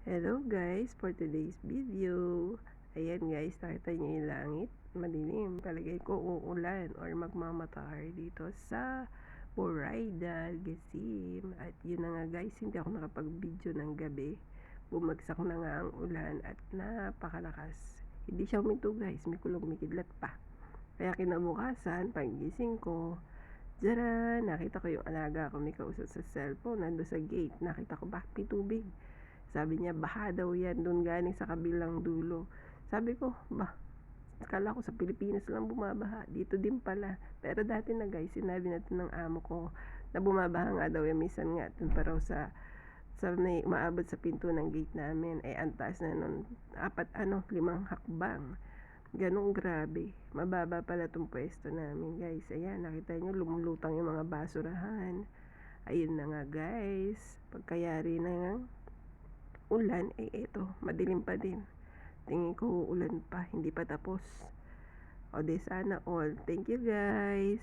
Hello guys, for today's video. Ayan guys, nakita nyo yung langit. Madilim. Palagay ko uulan or magmamatar dito sa Boraida, Algeciras. At yun na nga guys, hindi ako nakapag-video ng gabi. Bumagsak na nga ang ulan at napakalakas. Hindi siya huminto guys, may kumikidlat pa. Kaya kinabukasan, pagising ko, nakita ko yung alaga ko may kausap sa cellphone, nando sa gate. Nakita ko bakit may tubig. Sabi niya, baha daw yan, doon galing sa kabilang dulo. Sabi ko, akala ko sa Pilipinas lang bumabaha, dito din pala. Pero dati na guys, sinabi natin ng amo ko na bumabaha nga daw yan, minsan nga, doon pa raw sa may maabot sa pinto ng gate namin, ay antas na nun, 5 hakbang. Ganong grabe, mababa pala tong pwesto namin guys. Ayan, nakita nyo, lumulutang yung mga basurahan. Ayun na nga guys, pagkayari na nga ulan, eto, madilim pa din. Tingin ko uulan pa, hindi pa tapos. O de sana all. Thank you guys.